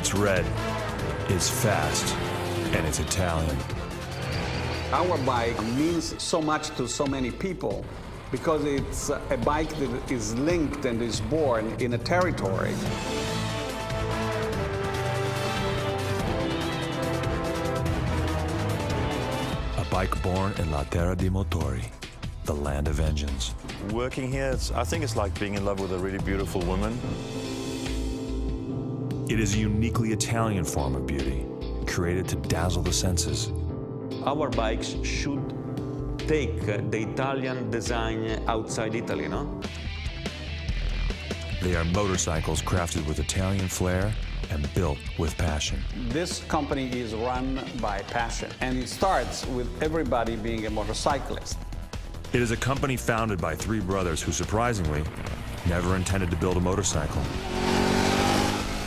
It's red, it's fast, and it's Italian. Our bike means so much to so many people because it's a bike that is linked and is born in a territory. A bike born in La Terra dei Motori, the land of engines. Working here, I think it's like being in love with a really beautiful woman. It is a uniquely Italian form of beauty, created to dazzle the senses. Our bikes should take the Italian design outside Italy, no? They are motorcycles crafted with Italian flair and built with passion. This company is run by passion, and it starts with everybody being a motorcyclist. It is a company founded by three brothers who, surprisingly, never intended to build a motorcycle.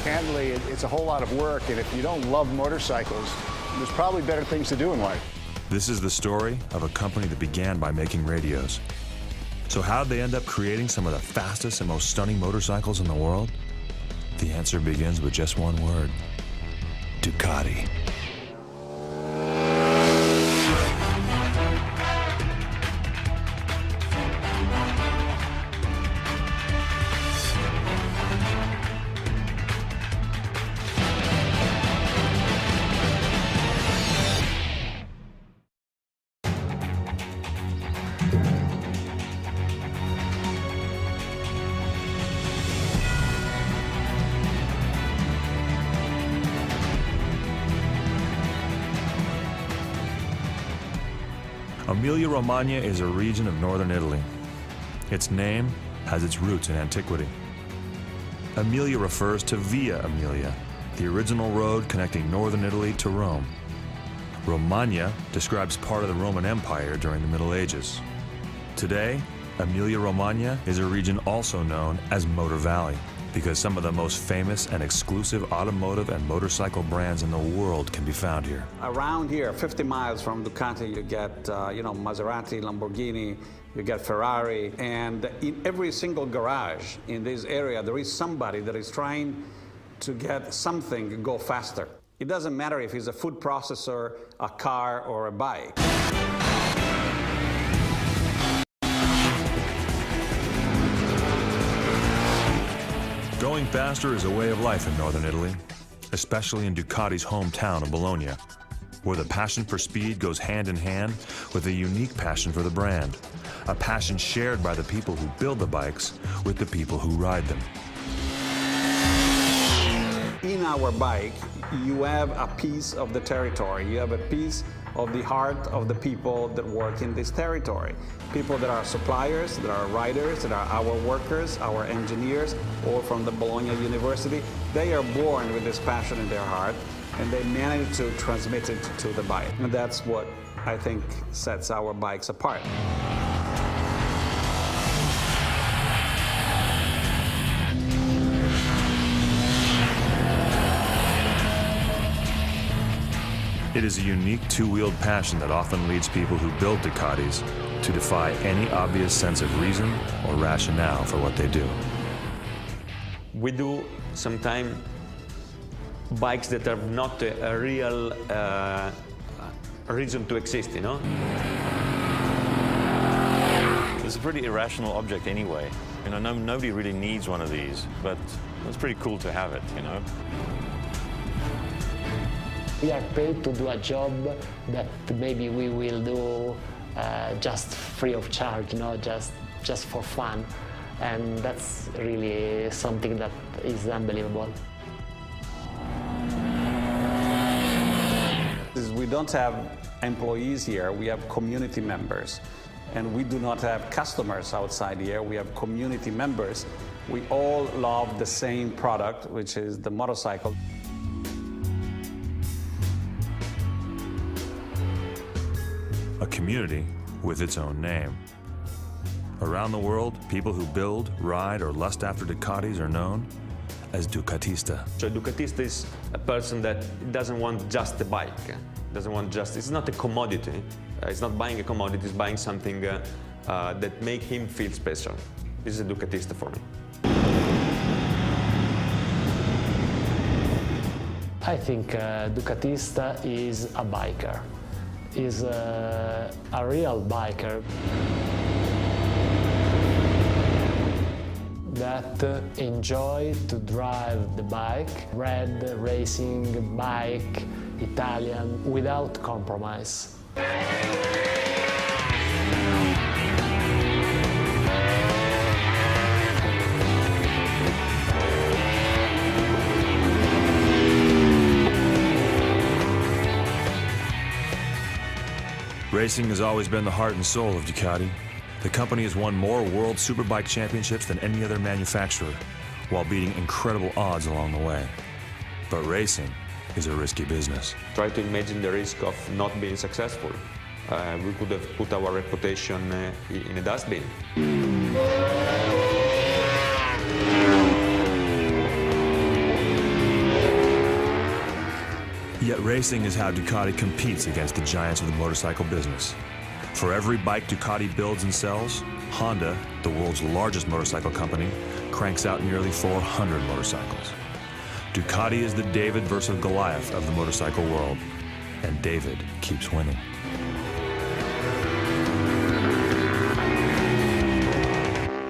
Candidly, it's a whole lot of work, and if you don't love motorcycles, there's probably better things to do in life. This is the story of a company that began by making radios. So how did they end up creating some of the fastest and most stunning motorcycles in the world? The answer begins with just one word: Ducati. Emilia-Romagna is a region of northern Italy. Its name has its roots in antiquity. Emilia refers to Via Emilia, the original road connecting northern Italy to Rome. Romagna describes part of the Roman Empire during the Middle Ages. Today, Emilia-Romagna is a region also known as Motor Valley, because some of the most famous and exclusive automotive and motorcycle brands in the world can be found here. Around here, 50 miles from Ducati, you get, Maserati, Lamborghini, you get Ferrari, and in every single garage in this area, there is somebody that is trying to get something go faster. It doesn't matter if it's a food processor, a car, or a bike. Going faster is a way of life in northern Italy, especially in Ducati's hometown of Bologna, where the passion for speed goes hand in hand with a unique passion for the brand, a passion shared by the people who build the bikes with the people who ride them. In our bike, you have a piece of the territory. You have a piece of the heart of the people that work in this territory. People that are suppliers, that are riders, that are our workers, our engineers, all from the Bologna University. They are born with this passion in their heart, and they manage to transmit it to the bike. And that's what I think sets our bikes apart. It is a unique two-wheeled passion that often leads people who build Ducatis to defy any obvious sense of reason or rationale for what they do. We do sometimes bikes that are not a real reason to exist, you know? It's a pretty irrational object anyway. You know, nobody really needs one of these, but it's pretty cool to have it, you know? We are paid to do a job that maybe we will do just free of charge, you know, just for fun. And that's really something that is unbelievable. We don't have employees here, we have community members. And we do not have customers outside here, we have community members. We all love the same product, which is the motorcycle. A community with its own name. Around the world, people who build, ride, or lust after Ducatis are known as Ducatista. So Ducatista is a person that doesn't want just a bike, it's not a commodity. It's not buying a commodity, it's buying something that make him feel special. This is a Ducatista for me. I think Ducatista is a biker, is a real biker that enjoy to drive the bike, red racing bike, Italian, without compromise. Racing has always been the heart and soul of Ducati. The company has won more World Superbike championships than any other manufacturer, while beating incredible odds along the way. But racing is a risky business. Try to imagine the risk of not being successful. We could have put our reputation in a dustbin. Yet racing is how Ducati competes against the giants of the motorcycle business. For every bike Ducati builds and sells, Honda, the world's largest motorcycle company, cranks out nearly 400 motorcycles. Ducati is the David versus Goliath of the motorcycle world, and David keeps winning.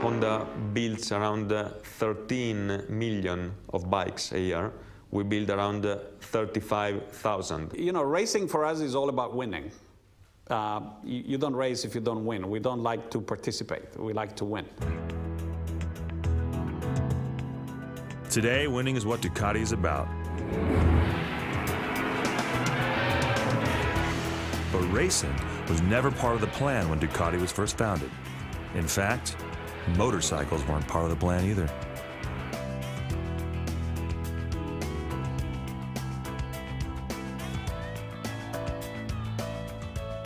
Honda builds around 13 million of bikes a year. We build around 35,000. You know, racing for us is all about winning. You don't race if you don't win. We don't like to participate. We like to win. Today, winning is what Ducati is about. But racing was never part of the plan when Ducati was first founded. In fact, motorcycles weren't part of the plan either.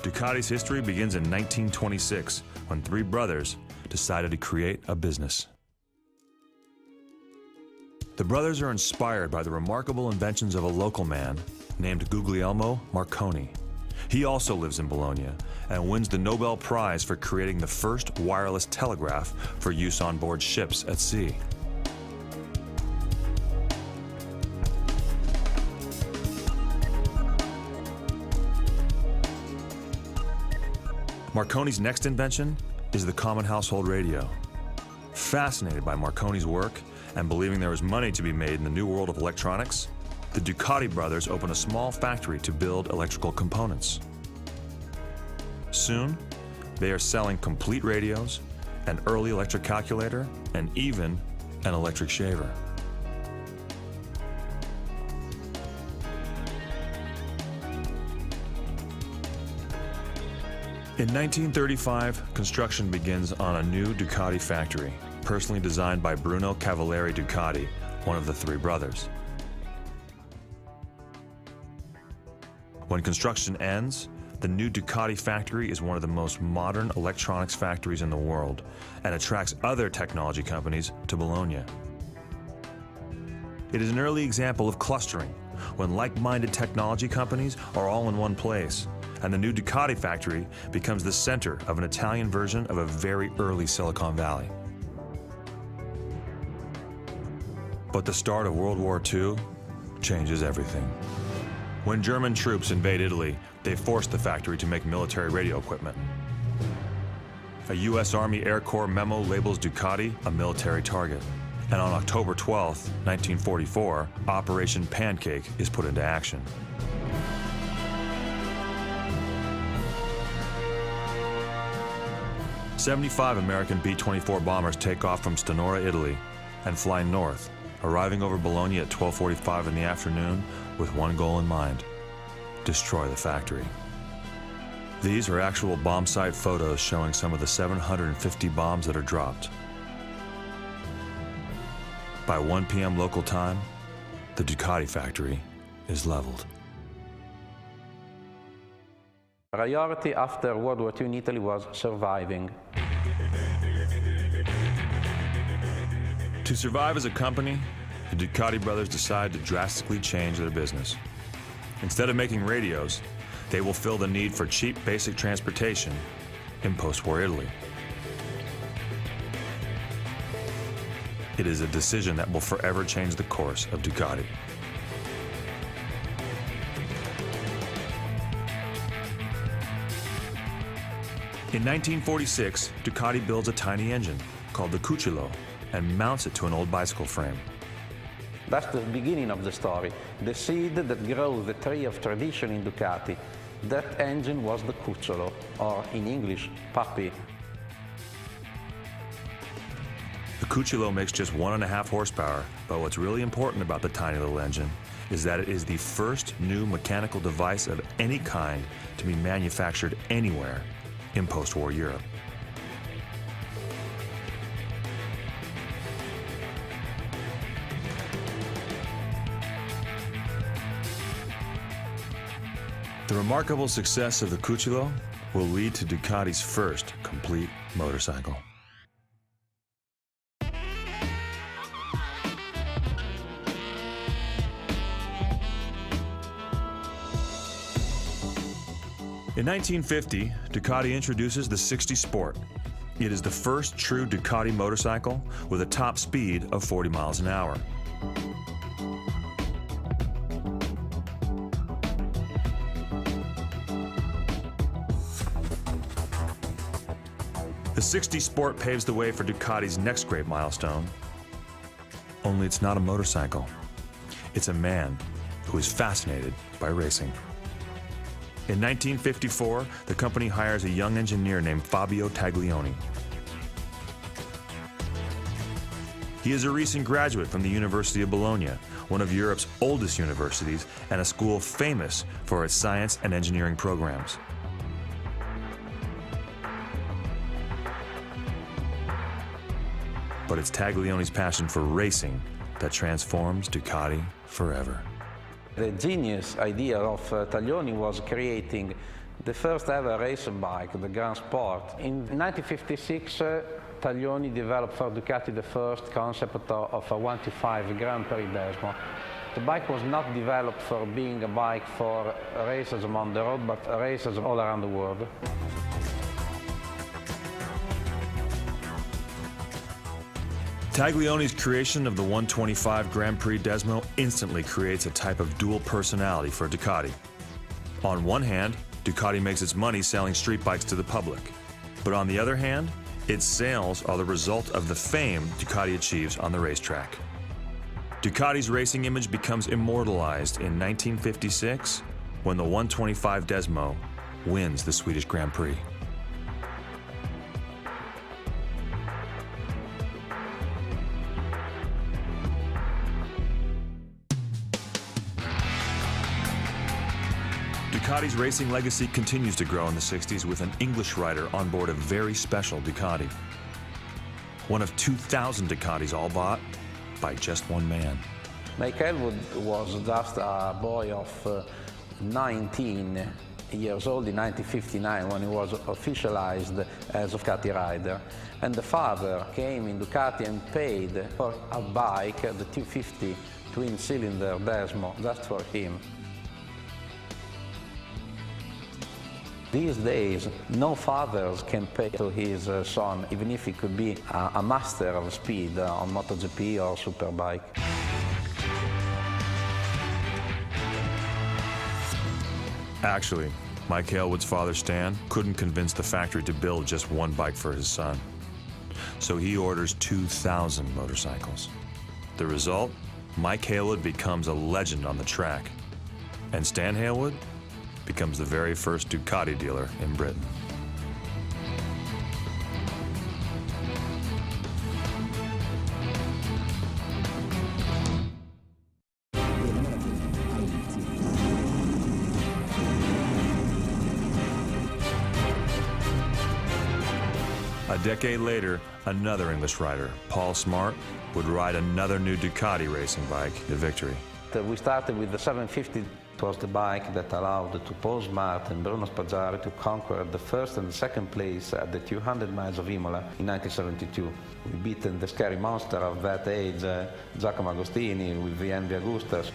Ducati's history begins in 1926 when three brothers decided to create a business. The brothers are inspired by the remarkable inventions of a local man named Guglielmo Marconi. He also lives in Bologna and wins the Nobel Prize for creating the first wireless telegraph for use on board ships at sea. Marconi's next invention is the common household radio. Fascinated by Marconi's work and believing there was money to be made in the new world of electronics, the Ducati brothers open a small factory to build electrical components. Soon, they are selling complete radios, an early electric calculator, and even an electric shaver. In 1935, construction begins on a new Ducati factory, personally designed by Bruno Cavalieri Ducati, one of the three brothers. When construction ends, the new Ducati factory is one of the most modern electronics factories in the world and attracts other technology companies to Bologna. It is an early example of clustering, when like-minded technology companies are all in one place, and the new Ducati factory becomes the center of an Italian version of a very early Silicon Valley. But the start of World War II changes everything. When German troops invade Italy, they forced the factory to make military radio equipment. A U.S. Army Air Corps memo labels Ducati a military target. And on October 12, 1944, Operation Pancake is put into action. "75 American B-24 bombers take off from Stanora, Italy, and fly north, arriving over Bologna at 12:45 in the afternoon with one goal in mind: destroy the factory." These are actual bomb site photos showing some of the 750 bombs that are dropped. By 1 p.m. local time, the Ducati factory is leveled. Priority after World War II in Italy was surviving. To survive as a company, the Ducati brothers decide to drastically change their business. Instead of making radios, they will fill the need for cheap basic transportation in post-war Italy. It is a decision that will forever change the course of Ducati. In 1946, Ducati builds a tiny engine called the Cucciolo and mounts it to an old bicycle frame. That's the beginning of the story, the seed that grows the tree of tradition in Ducati. That engine was the Cucciolo, or in English, puppy. The Cucciolo makes just 1.5 horsepower, but what's really important about the tiny little engine is that it is the first new mechanical device of any kind to be manufactured anywhere in post-war Europe. The remarkable success of the Cucciolo will lead to Ducati's first complete motorcycle. In 1950, Ducati introduces the 60 Sport. It is the first true Ducati motorcycle with a top speed of 40 miles an hour. The 60 Sport paves the way for Ducati's next great milestone. Only it's not a motorcycle. It's a man who is fascinated by racing. In 1954, the company hires a young engineer named Fabio Taglioni. He is a recent graduate from the University of Bologna, one of Europe's oldest universities and a school famous for its science and engineering programs. But it's Taglioni's passion for racing that transforms Ducati forever. The genius idea of Taglioni was creating the first ever race bike, the Grand Sport. In 1956, Taglioni developed for Ducati the first concept of a 125 Grand Prix Desmo. The bike was not developed for being a bike for racers on the road, but racers all around the world. Taglioni's creation of the 125 Grand Prix Desmo instantly creates a type of dual personality for Ducati. On one hand, Ducati makes its money selling street bikes to the public. But on the other hand, its sales are the result of the fame Ducati achieves on the racetrack. Ducati's racing image becomes immortalized in 1956 when the 125 Desmo wins the Swedish Grand Prix. Ducati's racing legacy continues to grow in the 60s with an English rider on board a very special Ducati. One of 2,000 Ducatis all bought by just one man. Mike Elwood was just a boy of 19 years old in 1959 when he was officialized as a Ducati rider. And the father came in Ducati and paid for a bike, the 250 twin-cylinder Desmo, just for him. These days, no fathers can pay to his son, even if he could be a master of speed on MotoGP or Superbike. Actually, Mike Aylwood's father, Stan, couldn't convince the factory to build just one bike for his son. So he orders 2,000 motorcycles. The result? Mike Aylwood becomes a legend on the track. And Stan Aylwood becomes the very first Ducati dealer in Britain. A decade later, another English rider, Paul Smart, would ride another new Ducati racing bike to victory. We started with the 750. It was the bike that allowed to Paul Smart and Bruno Spaggiari to conquer the first and the second place at the 200 miles of Imola in 1972. We beaten the scary monster of that age, Giacomo Agostini, with the Envy Augustas.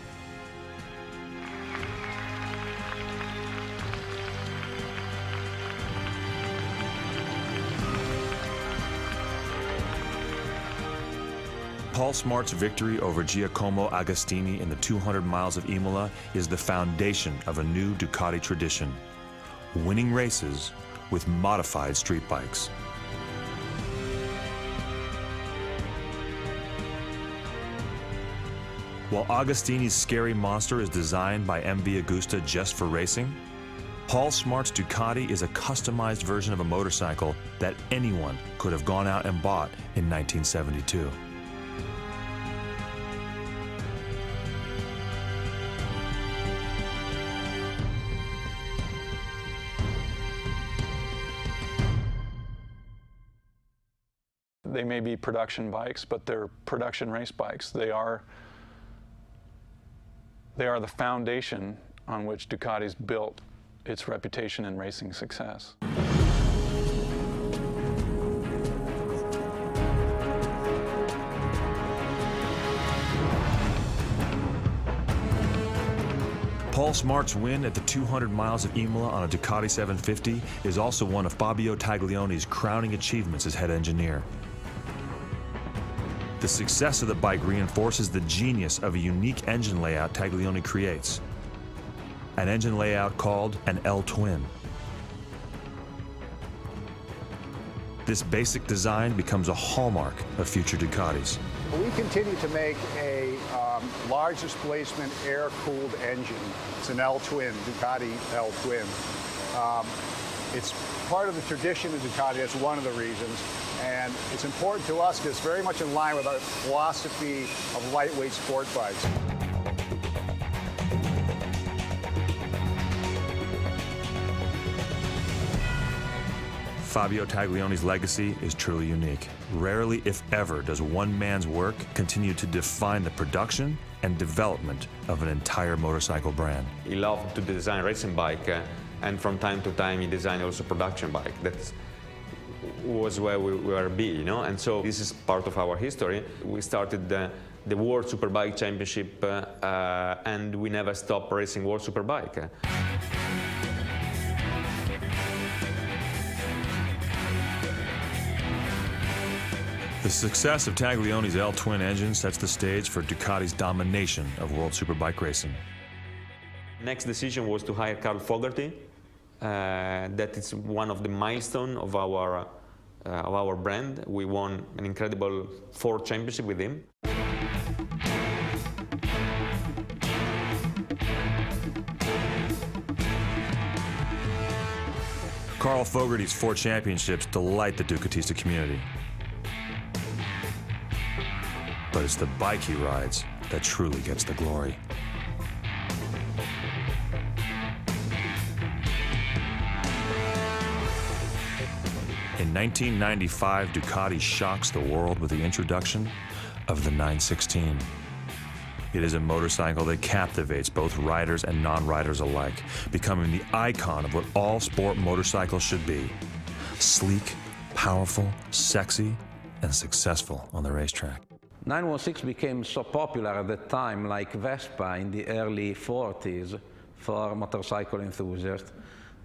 Paul Smart's victory over Giacomo Agostini in the 200 miles of Imola is the foundation of a new Ducati tradition, winning races with modified street bikes. While Agostini's scary monster is designed by MV Agusta just for racing, Paul Smart's Ducati is a customized version of a motorcycle that anyone could have gone out and bought in 1972. They may be production bikes, but they're production race bikes. They are the foundation on which Ducati's built its reputation and racing success. Paul Smart's win at the 200 miles of Imola on a Ducati 750 is also one of Fabio Taglioni's crowning achievements as head engineer. The success of the bike reinforces the genius of a unique engine layout Taglioni creates, an engine layout called an L-twin. This basic design becomes a hallmark of future Ducatis. We continue to make a large displacement air-cooled engine. It's an L-twin, Ducati L-twin. It's part of the tradition of Ducati. That's one of the reasons. And it's important to us because it's very much in line with our philosophy of lightweight sport bikes. Fabio Taglioni's legacy is truly unique. Rarely, if ever, does one man's work continue to define the production and development of an entire motorcycle brand. He loved to design racing bike, and from time to time he designed also production bike. That was where we were be, you know. And so this is part of our history. We started the World Superbike Championship, and we never stopped racing World Superbike. The success of Taglioni's L-twin engine sets the stage for Ducati's domination of World Superbike racing. Next decision was to hire Carl Fogarty. That is one of the milestones of our brand. We won an incredible 4 championships with him. Carl Fogarty's 4 championships delight the Ducatista community. But it's the bike he rides that truly gets the glory. In 1995, Ducati shocks the world with the introduction of the 916. It is a motorcycle that captivates both riders and non-riders alike, becoming the icon of what all sport motorcycles should be: sleek, powerful, sexy, and successful on the racetrack. 916 became so popular at the time, like Vespa in the early 40s, for motorcycle enthusiasts.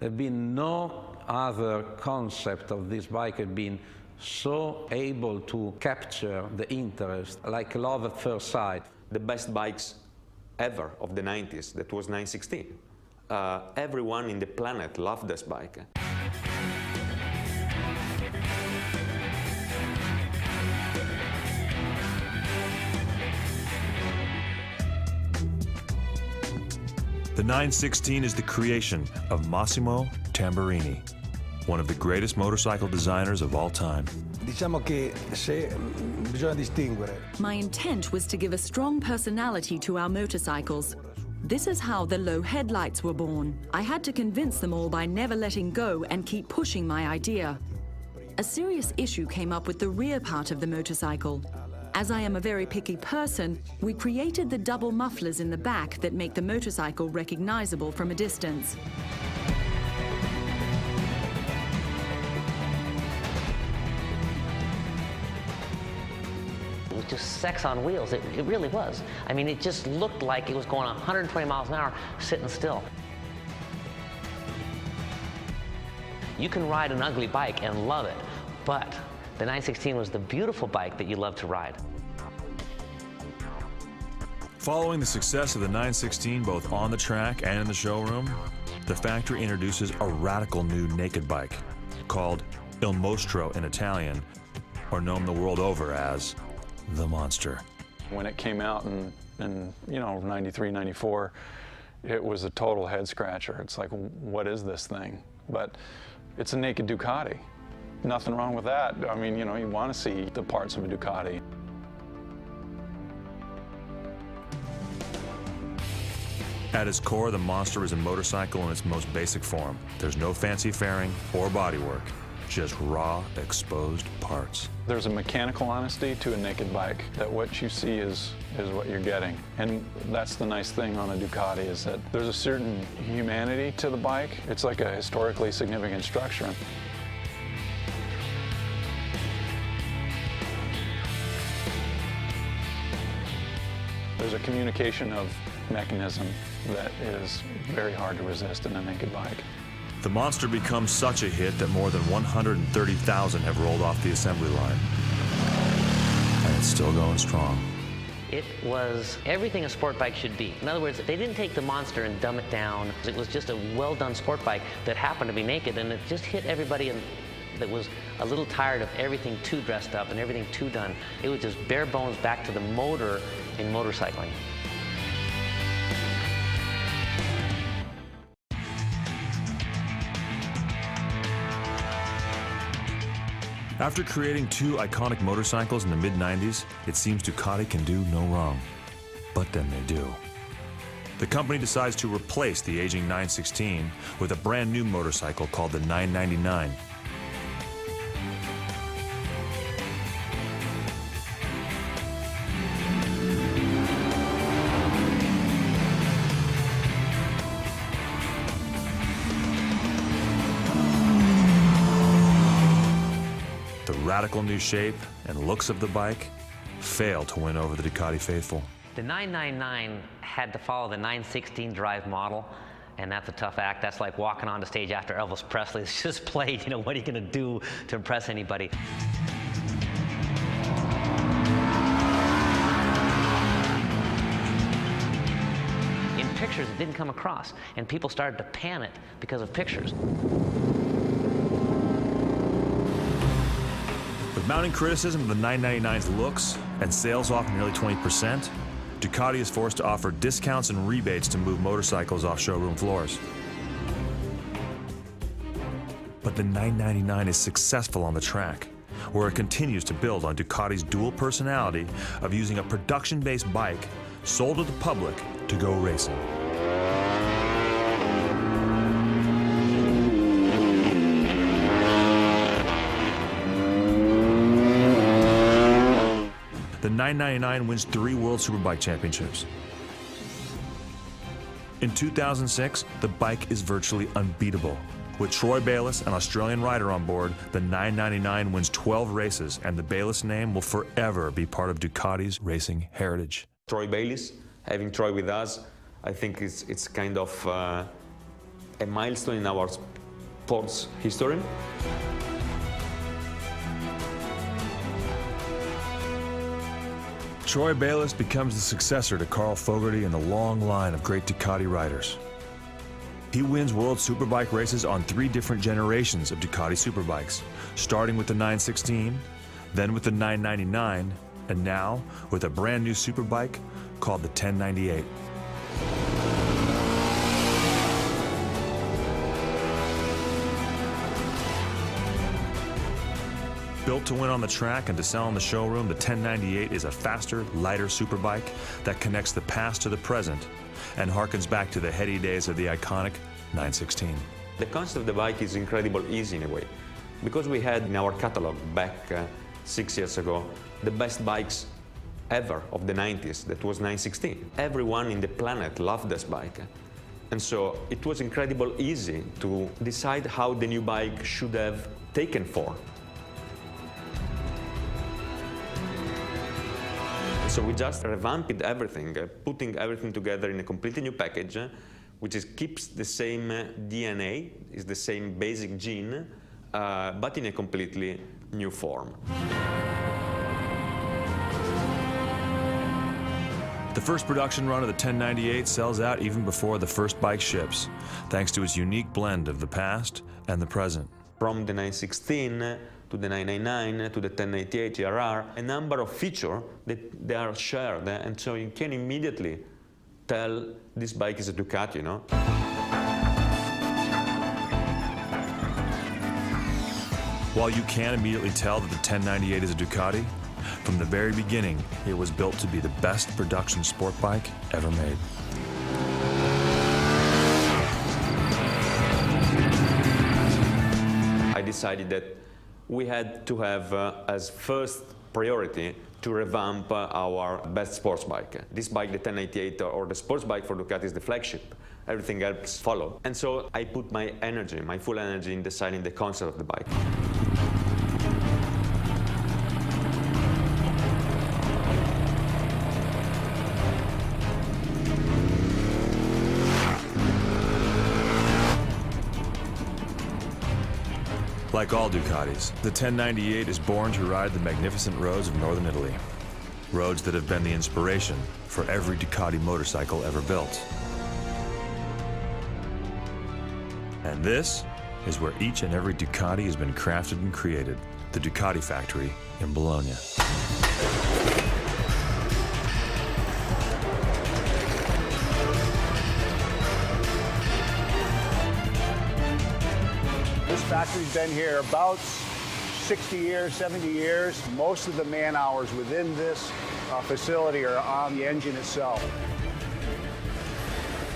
There had been no other concept of this bike had been so able to capture the interest, like love at first sight. The best bikes ever of the 90s, that was 916. Everyone in the planet loved this bike. The 916 is the creation of Massimo Tamburini, one of the greatest motorcycle designers of all time. Diciamo che se bisogna distinguere. My intent was to give a strong personality to our motorcycles. This is how the low headlights were born. I had to convince them all by never letting go and keep pushing my idea. A serious issue came up with the rear part of the motorcycle. As I am a very picky person, we created the double mufflers in the back that make the motorcycle recognizable from a distance. It was just sex on wheels. It really was. I mean, it just looked like it was going 120 miles an hour sitting still. You can ride an ugly bike and love it, but the 916 was the beautiful bike that you love to ride. Following the success of the 916 both on the track and in the showroom, the factory introduces a radical new naked bike called Il Mostro in Italian, or known the world over as the Monster. When it came out in 93, 94, it was a total head scratcher. It's like, what is this thing? But it's a naked Ducati. Nothing wrong with that. I mean, you want to see the parts of a Ducati. At its core, the Monster is a motorcycle in its most basic form. There's no fancy fairing or bodywork, just raw, exposed parts. There's a mechanical honesty to a naked bike, that what you see is what you're getting. And that's the nice thing on a Ducati, is that there's a certain humanity to the bike. It's like a historically significant structure. There's a communication of mechanism that is very hard to resist in a naked bike. The Monster becomes such a hit that more than 130,000 have rolled off the assembly line. And it's still going strong. It was everything a sport bike should be. In other words, they didn't take the Monster and dumb it down. It was just a well-done sport bike that happened to be naked, and it just hit everybody that was a little tired of everything too dressed up and everything too done. It was just bare bones back to the motor in motorcycling. After creating two iconic motorcycles in the mid-90s, it seems Ducati can do no wrong. But then they do. The company decides to replace the aging 916 with a brand new motorcycle called the 999. The radical new shape and looks of the bike fail to win over the Ducati faithful. The 999 had to follow the 916 drive model, and that's a tough act. That's like walking on the stage after Elvis Presley is just played. What are you going to do to impress anybody? In pictures, it didn't come across, and people started to pan it because of pictures. With mounting criticism of the 999's looks and sales off nearly 20%, Ducati is forced to offer discounts and rebates to move motorcycles off showroom floors. But the 999 is successful on the track, where it continues to build on Ducati's dual personality of using a production-based bike sold to the public to go racing. The 999 wins 3 World Superbike Championships. In 2006, the bike is virtually unbeatable. With Troy Bayliss, an Australian rider, on board, the 999 wins 12 races, and the Bayliss name will forever be part of Ducati's racing heritage. Troy Bayliss, having Troy with us, I think it's kind of a milestone in our sports history. Troy Bayliss becomes the successor to Carl Fogarty in the long line of great Ducati riders. He wins World Superbike races on 3 different generations of Ducati Superbikes, starting with the 916, then with the 999, and now with a brand new Superbike called the 1098. Built to win on the track and to sell in the showroom, the 1098 is a faster, lighter superbike that connects the past to the present and harkens back to the heady days of the iconic 916. The concept of the bike is incredibly easy in a way, because we had in our catalog back 6 years ago the best bikes ever of the 90s, that was 916. Everyone in the planet loved this bike. And so it was incredibly easy to decide how the new bike should have taken form. So we just revamped everything, putting everything together in a completely new package, which keeps the same DNA, is the same basic gene, but in a completely new form. The first production run of the 1098 sells out even before the first bike ships, thanks to its unique blend of the past and the present. From the 916 to the 999 to the 1098 GRR, a number of features that they are shared, and so you can immediately tell this bike is a Ducati, you know? While you can immediately tell that the 1098 is a Ducati, from the very beginning, it was built to be the best production sport bike ever made. I decided that we had to have as first priority to revamp our best sports bike. This bike, the 1098 or the sports bike for Ducati, is the flagship. Everything else followed. And so I put my energy, my full energy in designing the concept of the bike. Like all Ducatis, the 1098 is born to ride the magnificent roads of northern Italy. Roads that have been the inspiration for every Ducati motorcycle ever built. And this is where each and every Ducati has been crafted and created, the Ducati Factory in Bologna. This factory's been here about 60 years, 70 years. Most of the man hours within this facility are on the engine itself.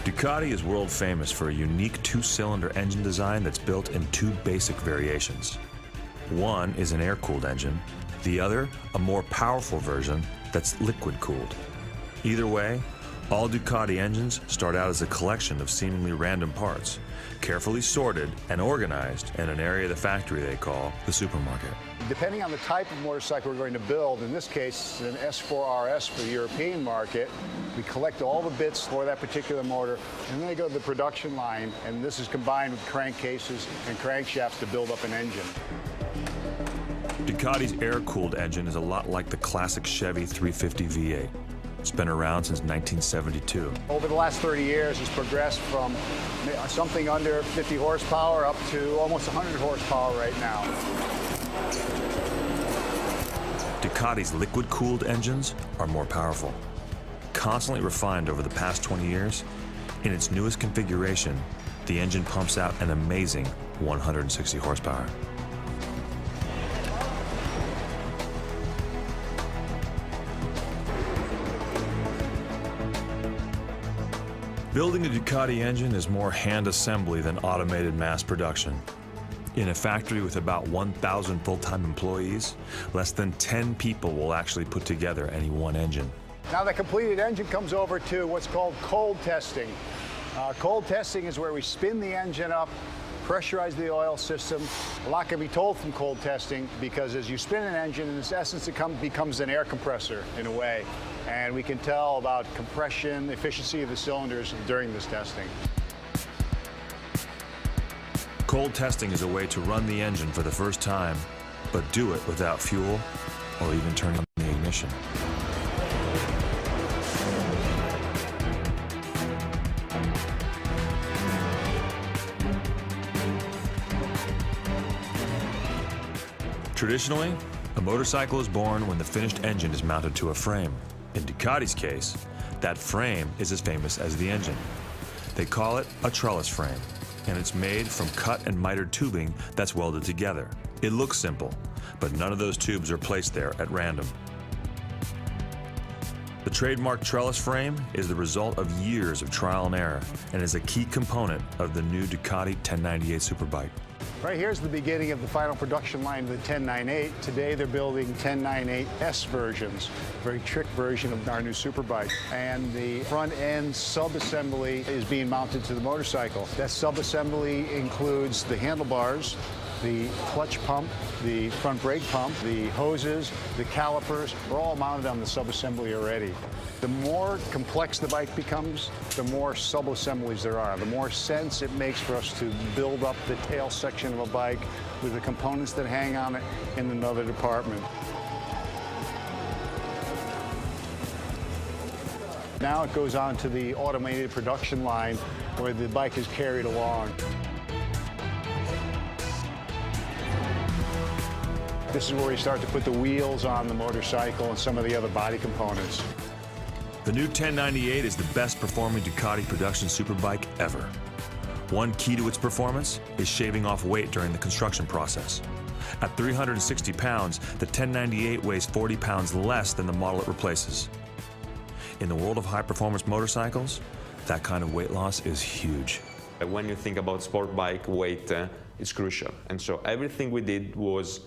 Ducati is world famous for a unique two-cylinder engine design that's built in two basic variations. One is an air-cooled engine, the other a more powerful version that's liquid-cooled. Either way, all Ducati engines start out as a collection of seemingly random parts, carefully sorted and organized in an area of the factory they call the supermarket. Depending on the type of motorcycle we're going to build, in this case, an S4RS for the European market, we collect all the bits for that particular motor, and then they go to the production line, and this is combined with crankcases and crankshafts to build up an engine. Ducati's air-cooled engine is a lot like the classic Chevy 350 V8. It's been around since 1972. Over the last 30 years, it's progressed from something under 50 horsepower up to almost 100 horsepower right now. Ducati's liquid-cooled engines are more powerful. Constantly refined over the past 20 years, in its newest configuration, the engine pumps out an amazing 160 horsepower. Building a Ducati engine is more hand assembly than automated mass production. In a factory with about 1,000 full-time employees, less than 10 people will actually put together any one engine. Now the completed engine comes over to what's called cold testing. Cold testing is where we spin the engine up, pressurize the oil system. A lot can be told from cold testing because as you spin an engine, in its essence, it becomes an air compressor in a way. And we can tell about compression, efficiency of the cylinders during this testing. Cold testing is a way to run the engine for the first time, but do it without fuel or even turning on the ignition. Traditionally, a motorcycle is born when the finished engine is mounted to a frame. In Ducati's case, that frame is as famous as the engine. They call it a trellis frame, and it's made from cut and mitered tubing that's welded together. It looks simple, but none of those tubes are placed there at random. The trademark trellis frame is the result of years of trial and error and is a key component of the new Ducati 1098 Superbike. Right here's the beginning of the final production line of the 1098. Today they're building 1098S versions, very trick version of our new Superbike. And the front end sub-assembly is being mounted to the motorcycle. That sub-assembly includes the handlebars, the clutch pump, the front brake pump, the hoses, the calipers, are all mounted on the sub-assembly already. The more complex the bike becomes, the more sub-assemblies there are. The more sense it makes for us to build up the tail section of a bike with the components that hang on it in another department. Now it goes on to the automated production line where the bike is carried along. This is where we start to put the wheels on the motorcycle and some of the other body components. The new 1098 is the best performing Ducati production superbike ever. One key to its performance is shaving off weight during the construction process. At 360 pounds, the 1098 weighs 40 pounds less than the model it replaces. In the world of high-performance motorcycles, that kind of weight loss is huge. When you think about sport bike weight, it's crucial. And so everything we did was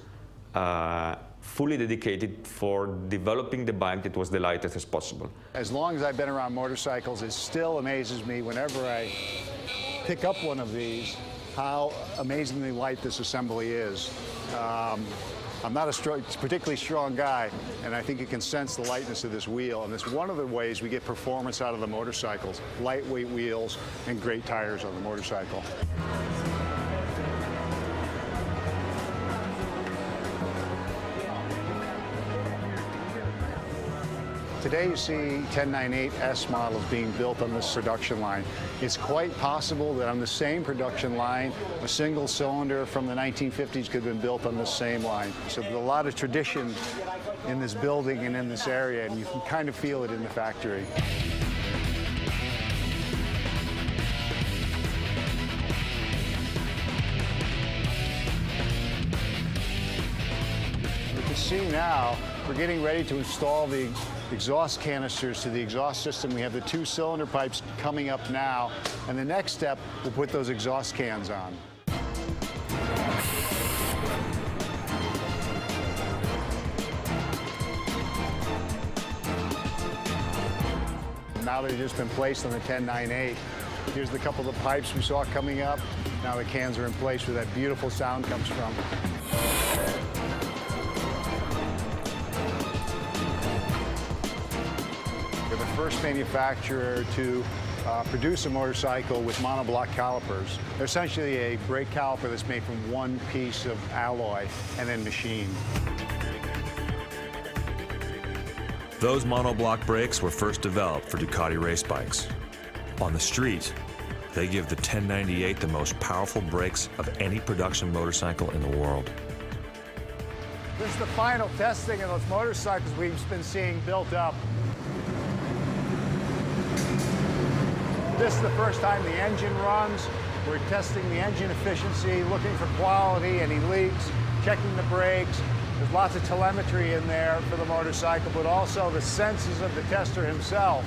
fully dedicated for developing the bike that was the lightest as possible. As long as I've been around motorcycles, it still amazes me whenever I pick up one of these, how amazingly light this assembly is. I'm not a particularly strong guy, and I think you can sense the lightness of this wheel, and it's one of the ways we get performance out of the motorcycles, lightweight wheels and great tires on the motorcycle. Today you see 1098S models being built on this production line. It's quite possible that on the same production line, a single cylinder from the 1950s could have been built on the same line. So there's a lot of tradition in this building and in this area, and you can kind of feel it in the factory. You can see now we're getting ready to install the exhaust canisters to the exhaust system. We have the 2 cylinder pipes coming up now, and the next step, we'll put those exhaust cans on. Now they've just been placed on the 1098. Here's the couple of the pipes we saw coming up. Now the cans are in place where that beautiful sound comes from. First manufacturer to produce a motorcycle with monoblock calipers. They're essentially a brake caliper that's made from one piece of alloy and then machined. Those monoblock brakes were first developed for Ducati race bikes. On the street, they give the 1098 the most powerful brakes of any production motorcycle in the world. This is the final testing of those motorcycles we've been seeing built up. This is the first time the engine runs. We're testing the engine efficiency, looking for quality, any leaks, checking the brakes. There's lots of telemetry in there for the motorcycle, but also the senses of the tester himself.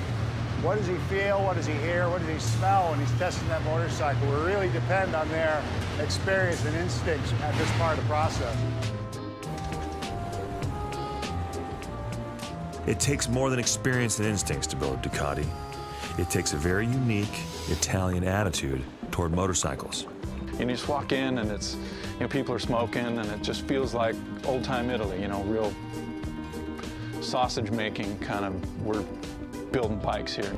What does he feel? What does he hear? What does he smell when he's testing that motorcycle? We really depend on their experience and instincts at this part of the process. It takes more than experience and instincts to build a Ducati. It takes a very unique Italian attitude toward motorcycles. And you just walk in and it's, people are smoking and it just feels like old-time Italy, real sausage making kind of, we're building bikes here.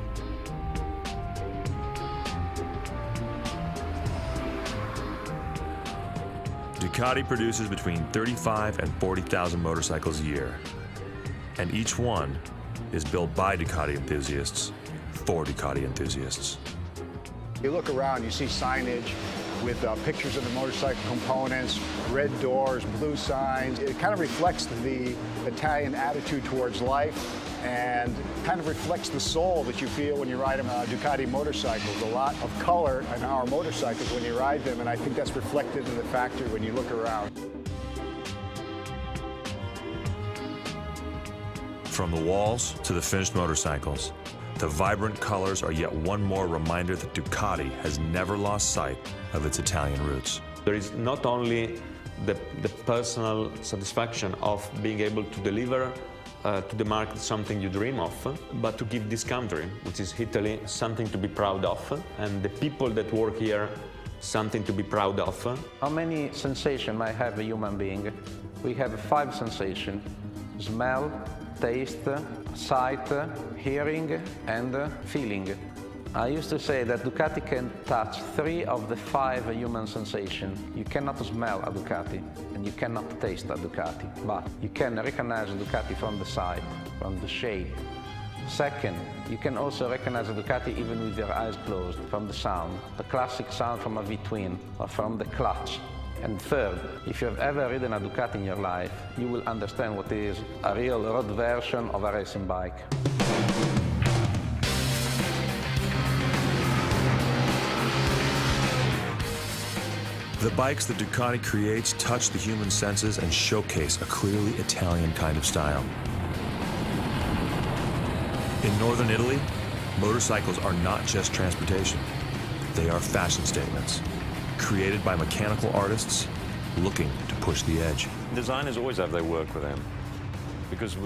Ducati produces between 35 and 40,000 motorcycles a year, and each one is built by Ducati enthusiasts for Ducati enthusiasts. You look around, you see signage with pictures of the motorcycle components, red doors, blue signs. It kind of reflects the Italian attitude towards life and kind of reflects the soul that you feel when you ride a Ducati motorcycle. There's a lot of color in our motorcycles when you ride them, and I think that's reflected in the factory when you look around. From the walls to the finished motorcycles, the vibrant colors are yet one more reminder that Ducati has never lost sight of its Italian roots. There is not only the personal satisfaction of being able to deliver to the market something you dream of, but to give this country, which is Italy, something to be proud of, and the people that work here something to be proud of. How many sensations might have a human being? We have 5 sensations: smell, taste, sight, hearing, and feeling. I used to say that Ducati can touch 3 of the 5 human sensations. You cannot smell a Ducati, and you cannot taste a Ducati, but you can recognize a Ducati from the sight, from the shape, Second, you can also recognize a Ducati even with your eyes closed from the sound, the classic sound from a V-twin or from the clutch. And third, if you have ever ridden a Ducati in your life, you will understand what is a real road version of a racing bike. The bikes that Ducati creates touch the human senses and showcase a clearly Italian kind of style. In northern Italy, motorcycles are not just transportation. They are fashion statements, created by mechanical artists looking to push the edge. Designers always have their work with them because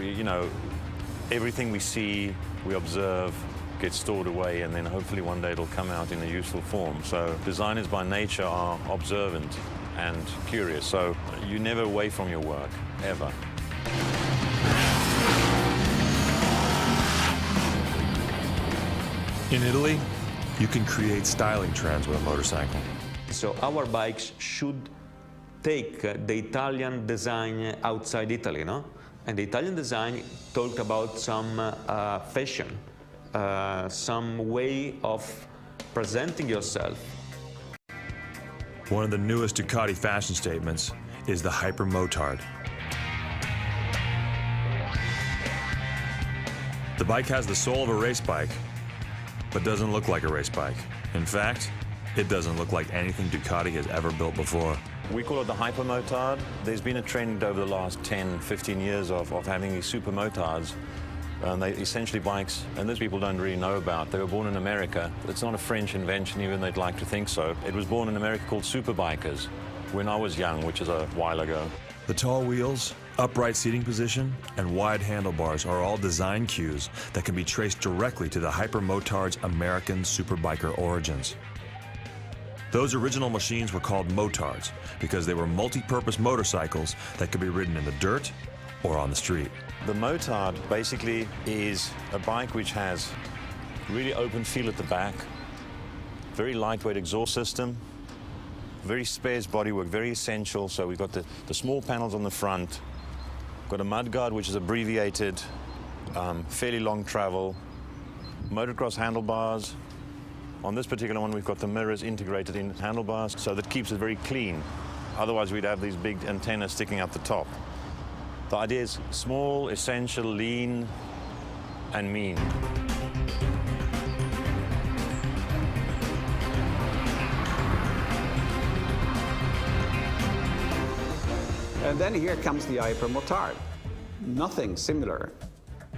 everything we see, we observe, gets stored away, and then hopefully one day it'll come out in a useful form. So designers by nature are observant and curious, so you're never away from your work, ever. In Italy, you can create styling trends with a motorcycle. So our bikes should take the Italian design outside Italy, no? And the Italian design talked about some fashion, some way of presenting yourself. One of the newest Ducati fashion statements is the Hyper Motard. The bike has the soul of a race bike, but doesn't look like a race bike. In fact, it doesn't look like anything Ducati has ever built before. We call it the Hyper Motard. There's been a trend over the last 10, 15 years of having these super motards. They're essentially bikes, and those people don't really know about. They were born in America. It's not a French invention, even though they'd like to think so. It was born in America called Superbikers when I was young, which is a while ago. The tall wheels, upright seating position, and wide handlebars are all design cues that can be traced directly to the Hyper Motard's American superbiker origins. Those original machines were called motards because they were multi-purpose motorcycles that could be ridden in the dirt or on the street. The motard basically is a bike which has really open feel at the back, very lightweight exhaust system, very spares bodywork, very essential. So we've got the small panels on the front, got a mudguard which is abbreviated, fairly long travel, motocross handlebars. On this particular one, we've got the mirrors integrated in handlebars, so that keeps it very clean. Otherwise, we'd have these big antennas sticking out the top. The idea is small, essential, lean, and mean. And then here comes the Hyper Motard. Nothing similar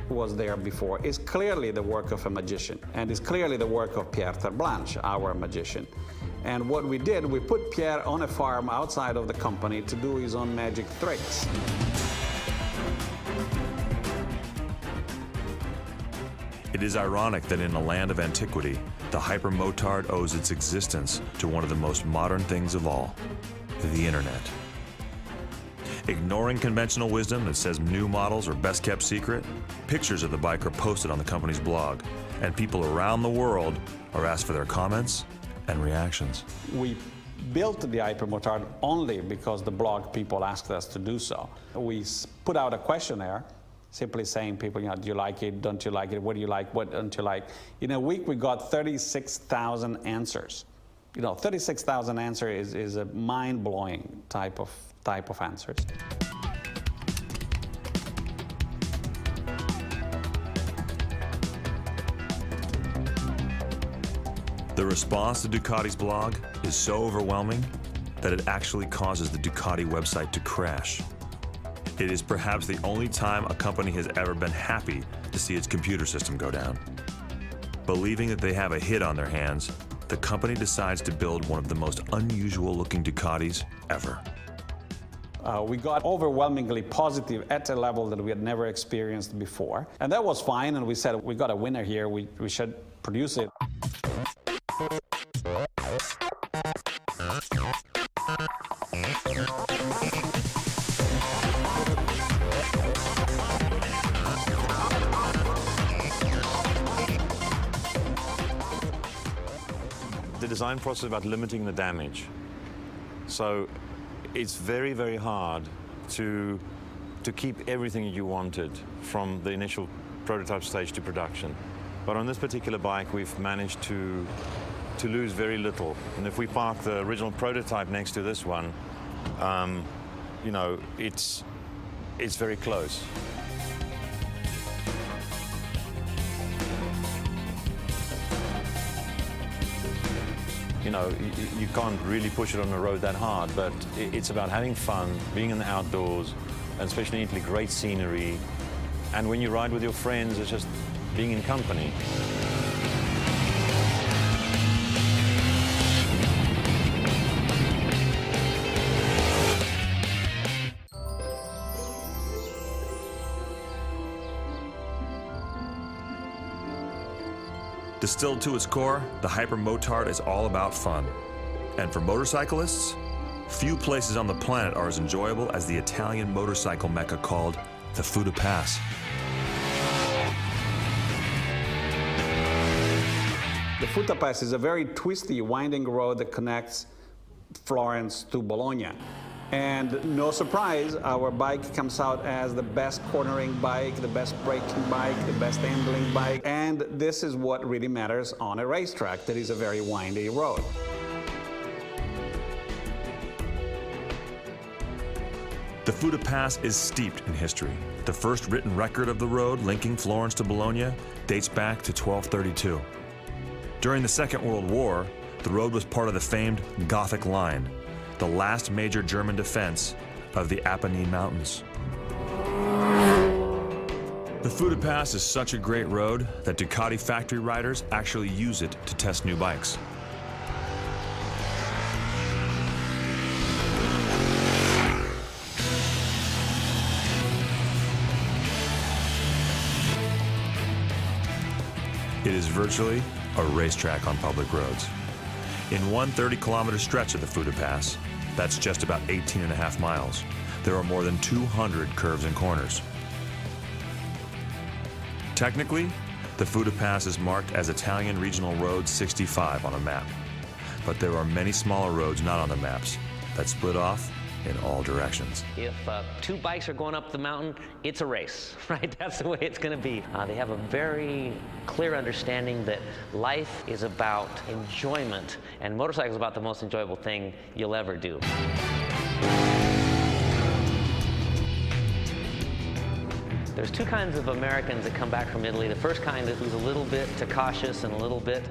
was there before. It's clearly the work of a magician, and it's clearly the work of Pierre Terblanche, our magician. And what we did, we put Pierre on a farm outside of the company to do his own magic tricks. It is ironic that in a land of antiquity, the Hyper Motard owes its existence to one of the most modern things of all, the internet. Ignoring conventional wisdom that says new models are best kept secret, pictures of the bike are posted on the company's blog, and people around the world are asked for their comments and reactions. We built the Hyper Motard only because the blog people asked us to do so. We put out a questionnaire, simply saying people, do you like it, don't you like it, what do you like, what don't you like. In a week, we got 36,000 answers. 36,000 answers is a mind-blowing type of answers. The response to Ducati's blog is so overwhelming that it actually causes the Ducati website to crash. It is perhaps the only time a company has ever been happy to see its computer system go down. Believing that they have a hit on their hands, the company decides to build one of the most unusual looking Ducatis ever. We got overwhelmingly positive at a level that we had never experienced before. And that was fine, and we said, we got a winner here, we should produce it. The design process is about limiting the damage. So it's very, very hard to keep everything you wanted from the initial prototype stage to production. But on this particular bike, we've managed to lose very little. And if we park the original prototype next to this one, you know, it's very close. You know, you can't really push it on the road that hard, but it's about having fun, being in the outdoors, and especially in Italy, great scenery. And when you ride with your friends, it's just being in company. Distilled to its core, the Hyper Motard is all about fun. And for motorcyclists, few places on the planet are as enjoyable as the Italian motorcycle mecca called the Fuda Pass. The Fuda Pass is a very twisty, winding road that connects Florence to Bologna. And no surprise, our bike comes out as the best cornering bike, the best braking bike, the best handling bike. And this is what really matters on a racetrack that is a very windy road. The Fuda Pass is steeped in history. The first written record of the road linking Florence to Bologna dates back to 1232. During the Second World War, the road was part of the famed Gothic Line, the last major German defense of the Apennine Mountains. The Fuda Pass is such a great road that Ducati Factory riders actually use it to test new bikes. It is virtually a racetrack on public roads. In one 30-kilometer stretch of the Fuda Pass, that's just about 18.5 miles, there are more than 200 curves and corners. Technically, the Fuda Pass is marked as Italian Regional Road 65 on a map, but there are many smaller roads not on the maps that split off in all directions. If two bikes are going up the mountain, it's a race, right? That's the way it's going to be. They have a very clear understanding that life is about enjoyment, and motorcycles about the most enjoyable thing you'll ever do. There's two kinds of Americans that come back from Italy. The first kind is who's a little bit cautious and a little bit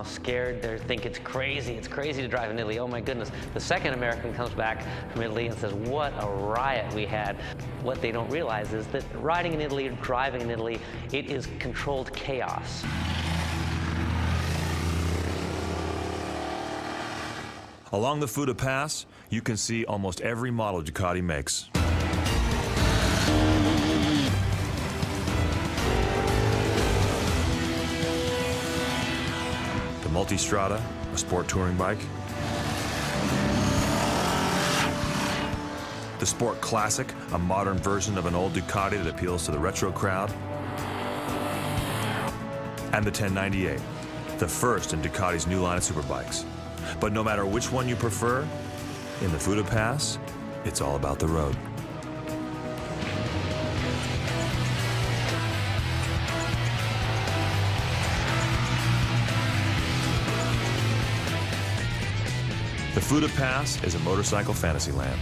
scared. They think it's crazy to drive in Italy. Oh my goodness. The second American comes back from Italy and says, what a riot we had. What they don't realize is that riding in Italy or driving in Italy, it is controlled chaos. Along the Fuda Pass, you can see almost every model Ducati makes. Multistrada, a sport touring bike. The Sport Classic, a modern version of an old Ducati that appeals to the retro crowd. And the 1098, the first in Ducati's new line of superbikes. But no matter which one you prefer, in the Fuda Pass, it's all about the road. The Fuda Pass is a motorcycle fantasy land.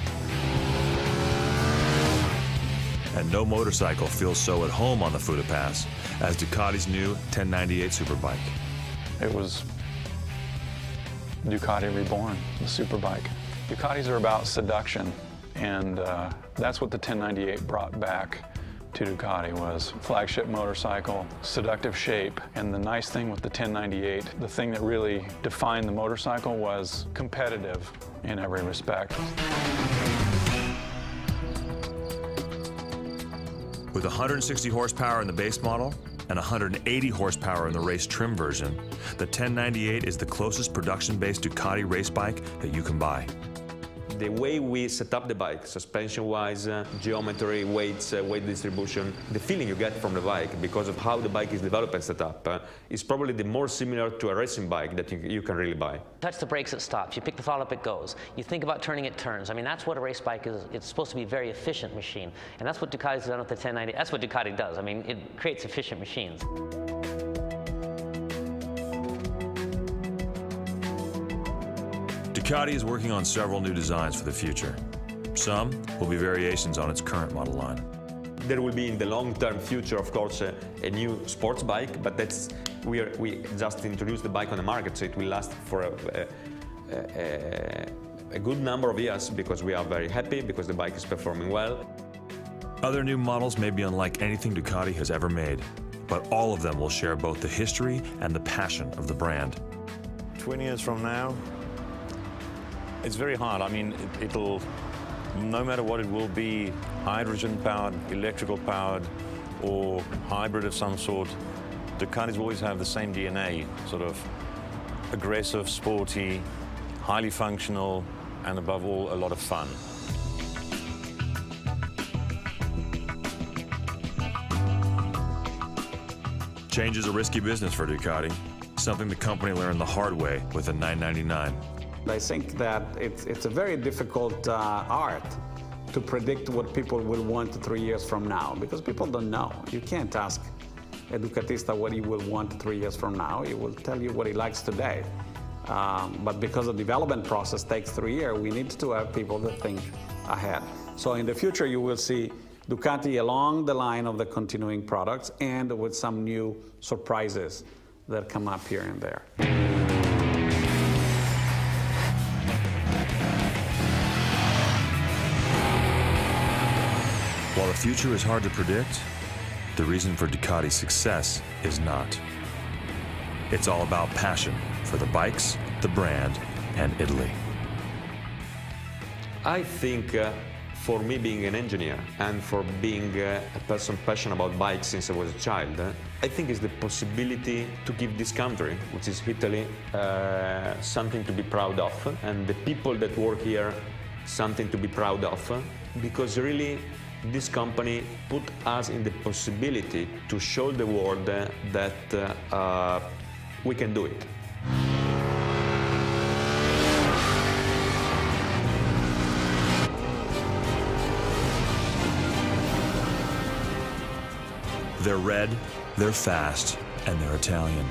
And no motorcycle feels so at home on the Fuda Pass as Ducati's new 1098 Superbike. It was Ducati reborn, the Superbike. Ducatis are about seduction, and that's what the 1098 brought back to Ducati, was flagship motorcycle, seductive shape. And the nice thing with the 1098, the thing that really defined the motorcycle was competitive in every respect. With 160 horsepower in the base model and 180 horsepower in the race trim version, the 1098 is the closest production-based Ducati race bike that you can buy. the way we set up the bike, suspension-wise, geometry, weights, weight distribution, the feeling you get from the bike because of how the bike is developed and set up is probably the more similar to a racing bike that you can really buy. Touch the brakes, it stops. You pick the throttle up, it goes. You think about turning, it turns. I mean, that's what a race bike is. It's supposed to be a very efficient machine. And that's what Ducati's done with the 1090. That's what Ducati does. I mean, it creates efficient machines. Ducati is working on several new designs for the future. Some will be variations on its current model line. There will be in the long-term future, of course, a new sports bike, but we just introduced the bike on the market, so it will last for a good number of years because we are very happy, because the bike is performing well. Other new models may be unlike anything Ducati has ever made, but all of them will share both the history and the passion of the brand. 20 years from now, it's very hard. I mean, it'll, no matter what it will be, hydrogen-powered, electrical-powered, or hybrid of some sort, Ducatis always have the same DNA, sort of aggressive, sporty, highly functional, and above all, a lot of fun. Change is a risky business for Ducati, something the company learned the hard way with the 999. I think that it's a very difficult art to predict what people will want 3 years from now, because people don't know. You can't ask a Ducatista what he will want 3 years from now. He will tell you what he likes today. But because the development process takes 3 years, we need to have people that think ahead. So in the future, you will see Ducati along the line of the continuing products and with some new surprises that come up here and there. While the future is hard to predict, the reason for Ducati's success is not. It's all about passion for the bikes, the brand, and Italy. I think for me being an engineer and for being a person passionate about bikes since I was a child, I think it's the possibility to give this country, which is Italy, something to be proud of, and the people that work here something to be proud of, because really this company put us in the possibility to show the world that we can do it. They're red, they're fast, and they're Italian.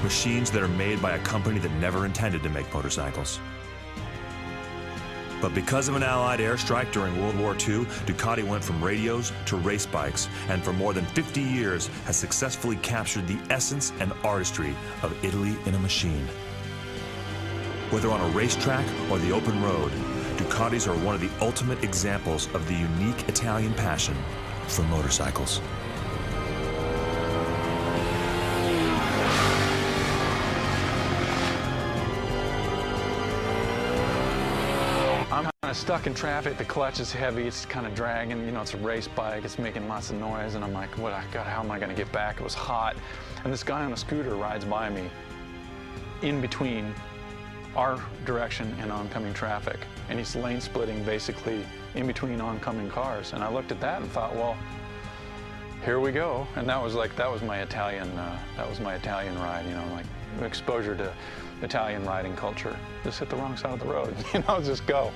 Machines that are made by a company that never intended to make motorcycles. But because of an Allied airstrike during World War II, Ducati went from radios to race bikes, and for more than 50 years has successfully captured the essence and artistry of Italy in a machine. Whether on a racetrack or the open road, Ducatis are one of the ultimate examples of the unique Italian passion for motorcycles. I'm kind of stuck in traffic. The clutch is heavy. It's kind of dragging. You know, it's a race bike. It's making lots of noise. And I'm like, what? God, how am I going to get back? It was hot. And this guy on a scooter rides by me in between our direction and oncoming traffic. And he's lane splitting basically in between oncoming cars. And I looked at that and thought, well, here we go. And that was my Italian ride, you know, like exposure to Italian riding culture. Just hit the wrong side of the road, you know, just go.